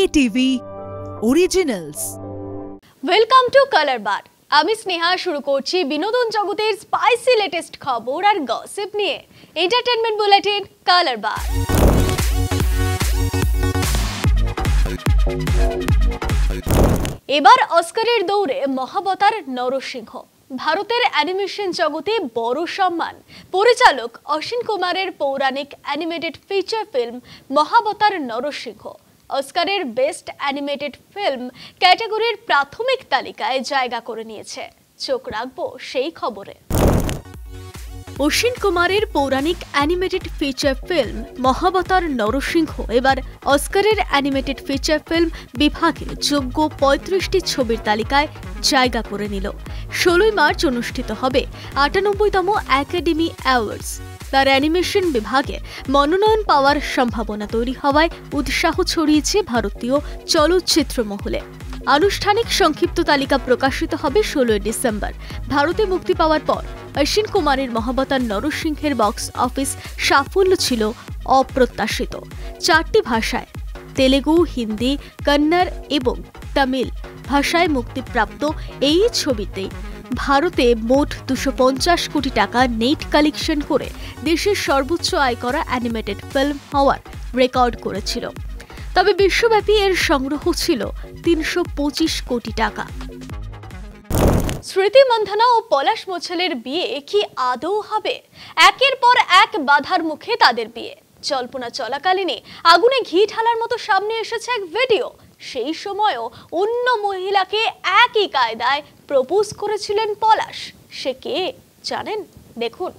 ATV Originals. Welcome to colour bar. আমি স্নেহা শুরু করছি বিনোদন জগতের স্পাইসি লেটেস্ট খবর আর গসিপ নিয়ে এন্টারটেইনমেন্ট বুলেটিন কালার বার। এবার অস্কারের দৌড়ে মহাবতার নরসিংহ। ভারতের অ্যানিমেশন জগতে বড় সম্মান। পরিচালক অশ্বিন কুমারের পৌরাণিক animated feature film Mahavatar Narsimha অস্কারের বেস্ট অ্যানিমেটেড ফিল্ম ক্যাটাগরির প্রাথমিক তালিকায় জায়গা করে নিয়েছে। চোখ রাখবো সেই খবরে। অশ্বিন কুমারের পৌরাণিক animated feature film Mahavatar Narsimha এবার অস্কারের অ্যানিমেটেড ফিচার ফিল্ম বিভাগে যোগ্য ৩৫টি ছবির তালিকায় জায়গা করে নিল। ১৬ মার্চ অনুষ্ঠিত হবে ৯৮তম একাডেমি অ্যাওয়ার্ডস। তার অ্যানিমেশন বিভাগে মনোনয়ন পাওয়ার সম্ভাবনা তৈরি হওয়ায় উৎসাহ ছড়িয়েছে ভারতীয় চলচ্চিত্র মহলে। আনুষ্ঠানিক সংক্ষিপ্ত তালিকা প্রকাশিত হবে ১৬ ডিসেম্বর। ভারতে মুক্তি পাওয়ার পর অশ্বিন কুমারের মহাবতার নরসিংহের বক্স অফিস সাফল্য ছিল অপ্রত্যাশিত। ৪টি ভাষায় তেলেগু, হিন্দি, কন্নড় এবং তামিল ভাষায় মুক্তিপ্রাপ্ত এই ছবিতে ভারতে মোট ২৫০ কোটি টাকা নেট কালেকশন করে দেশের সর্বোচ্চ আয় করা অ্যানিমেটেড ফিল্ম হওয়ার রেকর্ড করেছিল। তবে বিশ্বব্যাপী এর সংগ্রহ ছিল ৩২৫ কোটি টাকা। স্মৃতি মান্ধানা ও পলাশ মোছালের বিয়ে কি আদৌ হবে? একের পর এক বাধার মুখে তাদের বিয়ে। জল্পনা চলাকালীনে আগুনে ঘি ঢালার মতো সামনে এসেছে এক ভিডিও। সেই সময়ও অন্য মহিলাকে একই কায়দায় প্রপোজ করেছিলেন পলাশ। সে কে জানেন? দেখুন।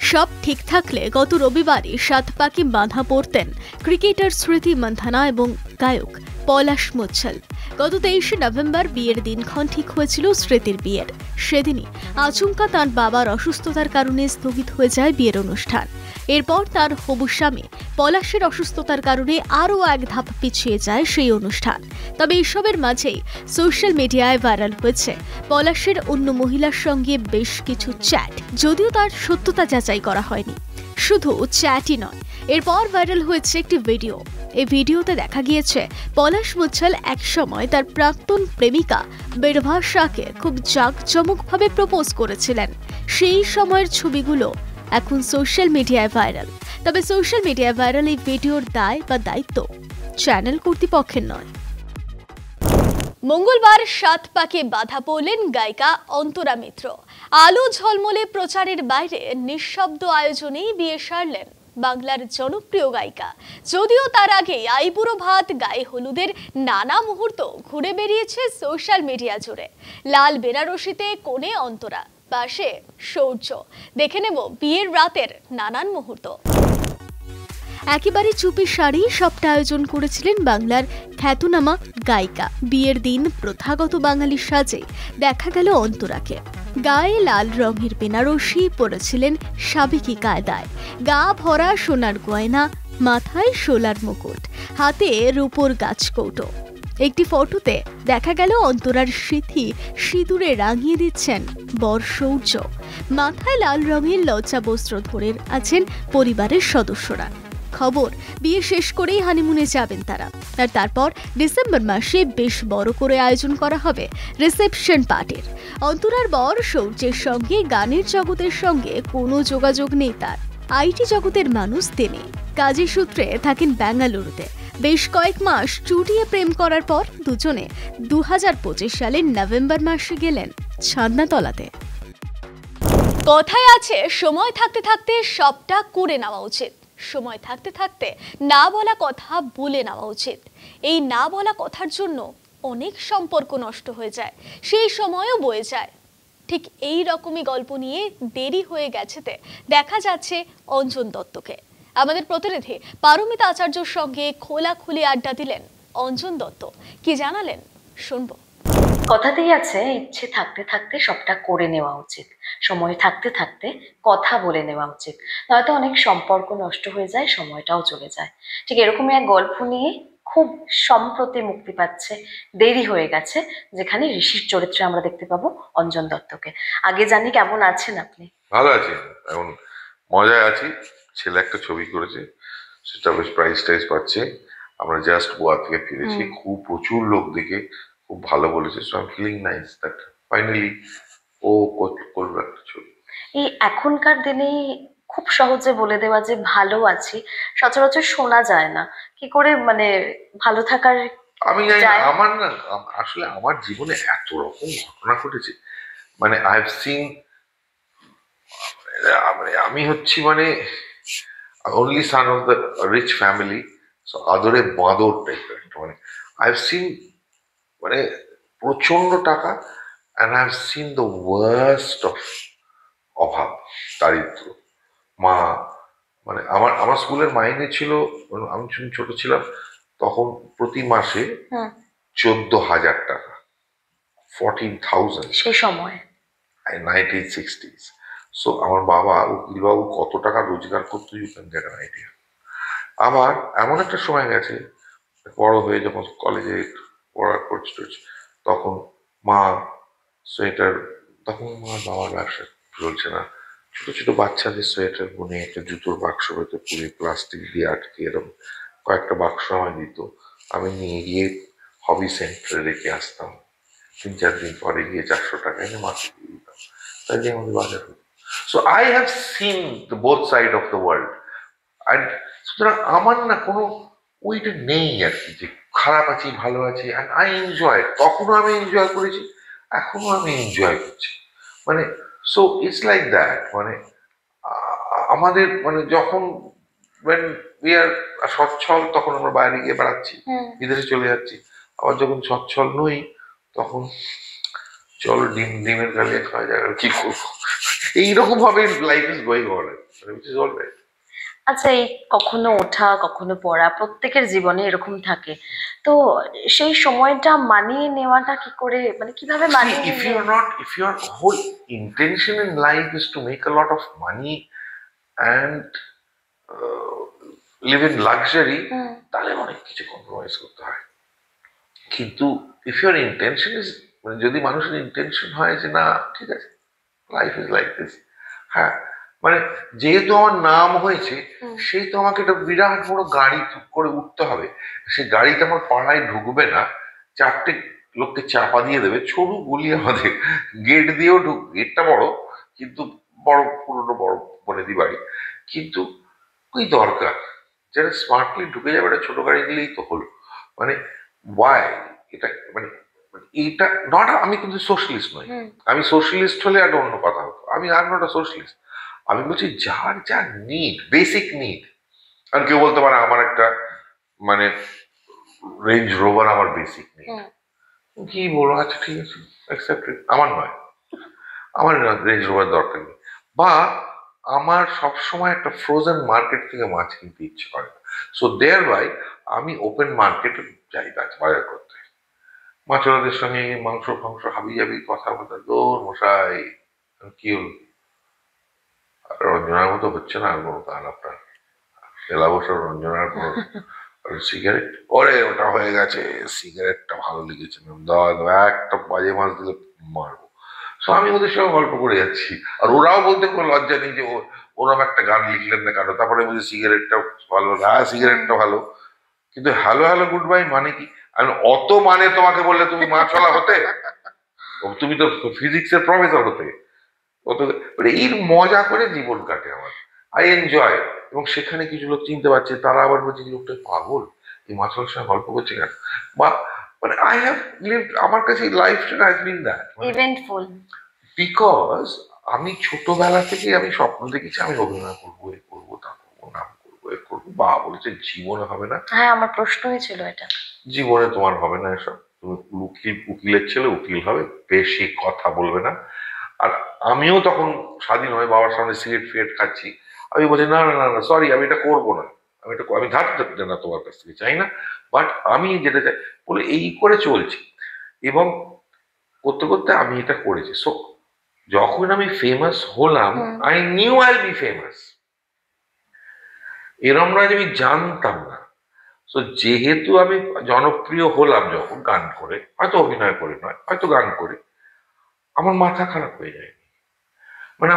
সব ঠিক থাকলে গত রবিবারই ৭ পাকে বাঁধা পড়তেন ক্রিকেটার স্মৃতি মান্ধানা এবং গায়ক পলাশ মোছাল। গত ২৩ নভেম্বর বিয়ের দিনক্ষণ ঠিক হয়েছিল স্মৃতির বিয়ের। সেদিনই আচমকা তাঁর বাবার অসুস্থতার কারণে স্থগিত হয়ে যায় বিয়ের অনুষ্ঠান। এরপর তার হবু স্বামী পলাশের অসুস্থতার কারণে আরও এক ধাপ পিছিয়ে যায় সেই অনুষ্ঠান। তবে এসবের মাঝেই সোশ্যাল মিডিয়ায় ভাইরাল হয়েছে পলাশের অন্য মহিলার সঙ্গে বেশ কিছু চ্যাট, যদিও তার সত্যতা যাচাই করা হয়নি। শুধু চ্যাটই নয়, এরপর ভাইরাল হয়েছে একটি ভিডিও। এই ভিডিওতে দেখা গিয়েছে পলাশ মোছাল একসময় তার প্রাক্তন প্রেমিকা বেরভাষাকে খুব জাঁকজমকভাবে প্রপোজ করেছিলেন। সেই সময়ের ছবিগুলো এখন সোশ্যাল মিডিয়ায় ভাইরাল। তবে সোশ্যাল মিডিয়ায় ভাইরাল এই ভিডিওর দায় বা দায়িত্ব চ্যানেল কর্তৃপক্ষের নয়। মঙ্গলবার ৭ পাকে বাধা পড়লেন গায়িকা অন্তরা মিত্র। আলো ঝলমলে প্রচারের বাইরে নিঃশব্দ আয়োজনেই বিয়ে সারলেন বাংলার জনপ্রিয় গায়িকা। যদিও তার আগে আইবুড়ো ভাত, গায়ে হলুদের নানা মুহূর্ত ঘুরে বেরিয়েছে সোশ্যাল মিডিয়া জুড়ে। লাল বেনারসিতে কোণে অন্তরা, পাশে সৌর্য। দেখে নেব বিয়ের রাতের নানান মুহূর্ত। একেবারে চুপি সারি সবটা আয়োজন করেছিলেন বাংলার খ্যাতনামা গায়িকা। বিয়ের দিন প্রথাগত বাঙালির সাজে দেখা গেল অন্তরাকে। গায়ে লাল রঙের বেনারসি পরেছিলেন সাবেকি কায়দায়, গা ভরা সোনার গয়না, মাথায় শোলার মুকুট, হাতে রূপোর গাছকৌটো। একটি ফটোতে দেখা গেল অন্তরার সিঁথি সিঁদুরে রাঙিয়ে দিচ্ছেন বর সৌর্য। মাথায় লাল রঙের লজ্জা বস্ত্র ধরে আছেন পরিবারের সদস্যরা। খবর, বিয়ে শেষ করেই হানিমুনে যাবেন তারা। আর তারপর ডিসেম্বর মাসে বেশ বড় করে আয়োজন করা হবে রিসেপশন পার্টির। অন্তরার বর সৌর্যের সঙ্গে গানের জগতের সঙ্গে কোনো যোগাযোগ নেই তার। আইটি জগতের মানুষ তিনি। কাজের সূত্রে থাকেন বেঙ্গালুরুতে। বেশ কয়েক মাস চুটিয়ে প্রেম করার পর দুজনে ২০২৫ সালের নভেম্বর মাসে গেলেন ছাদনাতলাতে। কথায় আছে, সময় থাকতে থাকতে সবটা করে নেওয়া উচিত। সময় থাকতে থাকতে না বলা কথা বলে নেওয়া উচিত। এই না বলা কথার জন্য অনেক সম্পর্ক নষ্ট হয়ে যায়, সেই সময়ও বয়ে যায়। ঠিক এই রকমই গল্প নিয়ে দেরি হয়ে গেছেতে দেখা যাচ্ছে অঞ্জন দত্তকে। আমাদের প্রতিনিধি পারমিতা আচার্যর সঙ্গে খোলাখুলি আড্ডা দিলেন অঞ্জন দত্ত। কি জানালেন শুনবো। কথাতেই আছে, ইচ্ছে থাকতে থাকতে সবটা করে নেওয়া উচিত, সময় থাকতে থাকতে কথা বলে নেওয়া উচিত, নয়তো অনেক সম্পর্ক নষ্ট হয়ে যায়, সময়টাও চলে যায়। ঠিক এরকমই এক গল্প নিয়ে খুব সম্প্রতি মুক্তি পাচ্ছে দেরি হয়ে গেছে, যেখানে ঋষির চরিত্রে আমরা দেখতে পাবো অঞ্জন দত্তকে। আগে জানি, কেমন আছেন আপনি? ভালো আছি, এখন মজায় আছি। ছেলে একটা ছবি করেছে, সেটা বেশ প্রাইজ টাইজ পাচ্ছে। আমরা জাস্ট গোয়া থেকে ফিরেছি, খুব প্রচুর লোক দেখে খুব ভালো বলেছে। So I am feeling nice that finally ও করলো একটা ছবি। এই এখনকার দিনে খুব সহজে বলে দেওয়া যে ভালো আছি সচরাচর শোনা যায় না। কি করে মানে ভালো থাকার আমি জানি না, যায়? আমার না আসলে আমার জীবনে এত রকম ঘটনা ঘটেছে, মানে আই হ্যাভ সিন, আমি হচ্ছি মানে only son of the rich family, so আদরে বাঁদর টাইপের, মানে আই হ্যাভ সিন মানে প্রচন্ড টাকা, and I have seen the worst of অভাব, দারিদ্র। মা মানে আমার আমার স্কুলের মাইনে ছিল, আমি যখন ছোট ছিলাম তখন প্রতি মাসে 14,000 টাকা, 14,000 সে সময় 1960s। সো আমার বাবা উকিলবাবু কত টাকা রোজগার করতো, you can get an idea. আবার এমন একটা সময় গেছে, বড় হয়ে যখন কলেজে পড়া করছি তখন মা সোয়েটার, তখন আমার বাবার ব্যবসা চলছে না, ছোট ছোট বাচ্চাদের সোয়েটার বুনে একটা জুতোর বাক্স ভেতর পুরে প্লাস্টিক দিয়ে আটকে এরকম কয়েকটা বাক্স আমায় দিত, আমি নিয়ে গিয়ে হবি সেন্টারে রেখে আসতাম, 3-4 দিন পরে গিয়ে 400 টাকা এনে মাকে দিয়ে দিতাম, তাই দিয়ে আমাদের বাজার হতো। So I have seen the both side of the world. আর সুতরাং আমার না কোনো ওইটা নেই আর কি, যে খারাপ আছি ভালো আছি, অ্যান্ড আই এনজয়, তখনও আমি এনজয় করেছি, এখনো আমি এনজয় করছি, মানে সো ইটস লাইক দ্যাট। মানে আমাদের মানে যখন when we are সচ্ছল তখন আমরা বাইরে গিয়ে বেড়াচ্ছি, বিদেশে চলে যাচ্ছি, আবার যখন সচ্ছল নই তখন চলো ডিমের গালিয়ে খাওয়া যায়, আর কি করবো, এইরকম ভাবে life is going on, which is all right. আচ্ছা, এই কখনো ওঠা কখনো পড়া প্রত্যেকের জীবনে এরকম থাকে, তো সেই সময়টা মানিয়ে নেওয়াটা কি করে, মানে কিভাবে মানিয়ে See, if your whole intention in life is to make a lot of money and live in luxury, তাহলে অনেক কিছু কম্প্রোমাইজ করতে হয়। কিন্তু if your intention is, মানে যদি মানুষের ইন্টেনশন হয় যে না ঠিক আছে লাইফ ইজ লাইক দিস, হ্যাঁ মানে যেহেতু আমার নাম হয়েছে সেই তো আমাকে একটা বিরাট বড় গাড়ি করে উঠতে হবে, সেই গাড়িতে আমার পাড়ায় ঢুকবে না, 4টে লোককে চাপা দিয়ে দেবে, সরু গলি আমাদের, গেট দিয়েও গেটটা বড় কিন্তু বড় পুরোনো বড় বনেদি বাড়ি, কিন্তু ওই দরকার যারা স্মার্টলি ঢুকে যাবে একটা ছোট গাড়ি দিলেই তো হলো, মানে ওয়াই এটা মানে এইটা নট, আমি কিন্তু সোশ্যালিস্ট নই, আমি সোশ্যালিস্ট হলে একটা অন্য কথা হতো, আমি আর নট আ সোশ্যালিস্ট, আমি বলছি যার যা নিড, বেসিক নিড। আর কেউ বলতে পারে আমার একটা মানে রেঞ্জ রোভার আমার বেসিক নিড, কি বলো আচ্ছা ঠিক আছে অ্যাকসেপ্টেড, আমার নয়, আমার রেঞ্জ রোভার দরকার নেই, বা আমার সবসময় একটা ফ্রোজেন মার্কেট থেকে মাছ কিনতে ইচ্ছে করে না, সো দেয়ার বাই আমি ওপেন মার্কেটে যাই বাজার করতে, মাছরাদের সঙ্গে মাংস ফাংস হাবি জাবি কথা বলতে, দৌড় মশাই কি হল, রঞ্জনার মতো হচ্ছে না আর কোনো গান আপনার, এলা বছর রঞ্জনার কোনো সিগারেট, ওরে ওটা হয়ে গেছে, সিগারেটটা ভালো লেগেছে একটা বাজে মাছ দিলে মারবো। সো আমি ওদের সঙ্গে গল্প করে যাচ্ছি, আর ওরাও বলতে কোনো লজ্জা নেই যে ওরম একটা গান লিখলেন না কেন, তারপরে বলছে সিগারেটটা ভালো, হ্যাঁ সিগারেটটা ভালো, কিন্তু হ্যালো হ্যালো গুড বাই মানে কি, আমি অত মানে তোমাকে বললে তুমি মাছওয়ালা হতে, তুমি তো ফিজিক্সের প্রফেসর হতে, অত এই মজা করে জীবন কাটে আমার, আই এনজয়। এবং সেখানে কিছু লোক চিনতে পারছে, তারা আবার বলছে যে লোকটা পাগল, এই মাছওয়ালার সঙ্গে গল্প করছে কেন, বা মানে আই হ্যাভ লিভড, আমার কাছে লাইফটা has been that eventful, because আমি ছোটবেলা থেকে আমি স্বপ্ন দেখেছি আমি অভিনয় করবো, এ করবো তা করবো, নাম করবো এ করবো, বা বলেছে জীবনে হবে না, হ্যাঁ আমার প্রশ্নই ছিল এটা, জীবনে তোমার হবে না এসব, তুমি উকিলের ছেলে উকিল হবে, বেশি কথা বলবে না। আর আমিও তখন স্বাধীন হয়ে বাবার সামনে সিগারেট ফিগারেট খাচ্ছি, আমি বলছি না না না না সরি আমি এটা করবো না, আমি ধার ধরতে না তোমার কাছ থেকে চাই না, বাট আমি যেটা চাই বলে এই করে চলছি, এবং করতে করতে আমি এটা করেছি। সো যখন আমি ফেমাস হলাম, I knew I be famous, এরম নয় যে আমি জানতাম না। তো যেহেতু আমি জনপ্রিয় হলাম যখন গান করে, হয়তো অভিনয় করে নয়, হয়তো গান করে, আমার মাথা খারাপ হয়ে যায়নি, মানে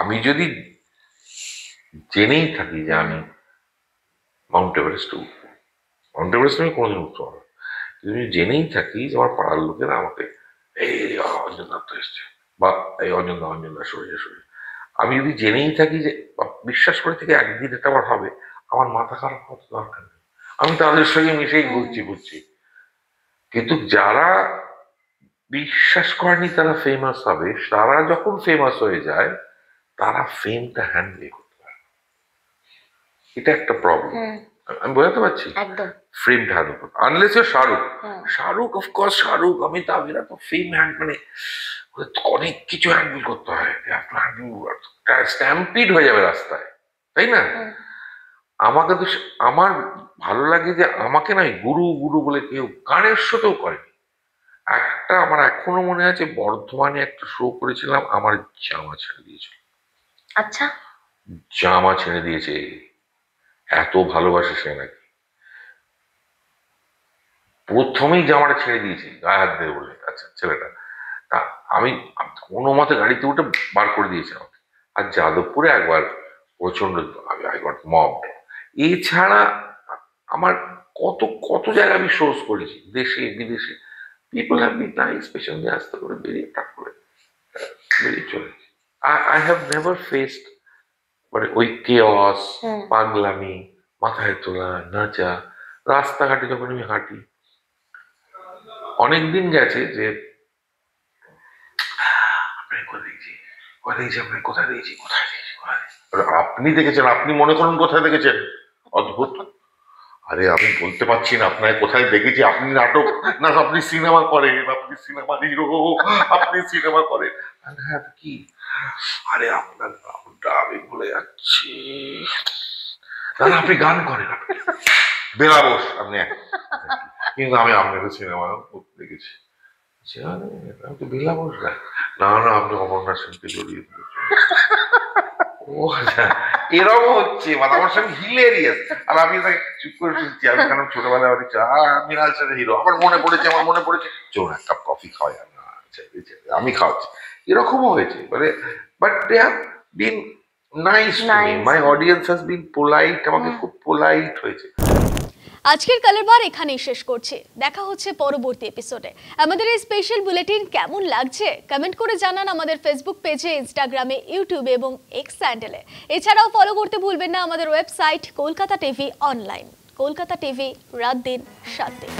আমি যদি জেনেই থাকি যে আমি মাউন্ট এভারেস্ট উঠবো, মাউন্ট এভারেস্ট আমি কোনোদিন উঠতে পারবো না। কিন্তু আমি জেনেই থাকি যে আমার পাড়ার লোকেরা আমাকে এই অঞ্জন দত্ত এসছে, বা এই অঞ্জন দা সরিয়ে সরিয়ে, আমি যদি জেনেই থাকি যে বিশ্বাস করে থেকে একদিন এটা আমার হবে, আমার মাথা খারাপ হতে দরকার নেই, আমি তাদের সঙ্গে মিশেই ঘুরছি। কিন্তু যারা বিশ্বাস করেনি তারা ফেমাস হবে, তারা যখন ফেমাস হয়ে যায় তারা ফেমটা হ্যান্ডেল করতে পারে, এটা একটা প্রবলেম। আমি বোঝাতে পারছি? একদম ফেমটা হ্যান্ডেল করতে, আনলেস শাহরুখ অফকোর্স শাহরুখ, অমিতাভ, এরা তো ফেম মানে অনেক কিছু হ্যান্ডেল করতে হয়, স্ট্যাম্পিড হয়ে যাবে রাস্তায়, তাই না? আমাকে তো আমার ভালো লাগে যে আমাকে না গুরু গুরু বলে কেউ গানের শোতেও করেনি। একটা আমার এখনো মনে আছে, বর্ধমানে একটা শো করেছিলাম, আমার জামা ছেড়ে দিয়েছিল। আচ্ছা, জামা ছেড়ে দিয়েছে, এত ভালোবাসে সে নাকি, প্রথমেই জামাটা ছেড়ে দিয়েছি গায়ে হাত দেবে বলে। আচ্ছা ছেলেটা, তা আমি কোনো মতে গাড়িতে উঠে বার করে দিয়েছি আমাকে। আর যাদবপুরে একবার প্রচন্ড আই গট মবড। এছাড়া আমার কত কত জায়গায় আমি শোজ করেছি, দেশে বিদেশে, পিপল হ্যাভ বিন নাইস, পেছনে আসতে করে বেরিয়ে টাক করে বেরিয়ে চলে গেছি। আই হ্যাভ নেভার ফেসড মানে ওই কেওয়াস, পাগলামি, মাথায় তোলা, নাচা। রাস্তাঘাটে যখন আমি হাঁটি, অনেকদিন গেছে যে কোথায় দেখেছি, আপনি দেখেছেন, আপনি মনে করুন কোথায় দেখেছেন, অদ্ভুত। আরে আমি বলতে পারছি না আপনাকে কোথায় দেখেছি, আপনি নাটক না, আপনি সিনেমা করেন, আপনি সিনেমা হিরো, আপনি সিনেমা করেন। হ্যাঁ কি, আরে আপনার নামটা আমি ভুলে যাচ্ছি, দাদা আপনি গান করেন, আপনি বেলাবোস আপনি, কিন্তু আমি আপনাকে সিনেমা দেখেছি। আমি তো বেলাবোস না, আপনি অমরনাথ সেনকে জড়িয়ে দিয়েছেন। ও আচ্ছা, এরকম হচ্ছে, মানে আমার সঙ্গে হিলেরিয়াস। আর আমি তাকে চুপ করে শুনছি, আমি কারণ ছোটবেলায় অনেক মৃণাল সেনের হিরো, আমার মনে পড়েছে চোর এক কাপ কফি খাওয়াই, আমি খাওয়াচ্ছি, এরকমও হয়েছে। মানে but they have been nice to me, my audience has been polite, আমাকে খুব পোলাইট হয়েছে। আজকের কালের বার এখানেই শেষ করছি, দেখা হচ্ছে পরবর্তী এপিসোডে। আমাদের এই স্পেশাল বুলেটিন কেমন লাগছে কমেন্ট করে জানান আমাদের ফেসবুক পেজে, ইনস্টাগ্রামে, ইউটিউবে এবং এক্স হ্যান্ডেলে। এছাড়াও ফলো করতে ভুলবেন না আমাদের website Kolkata TV online. Kolkata TV, রাত দিন 7 দিন।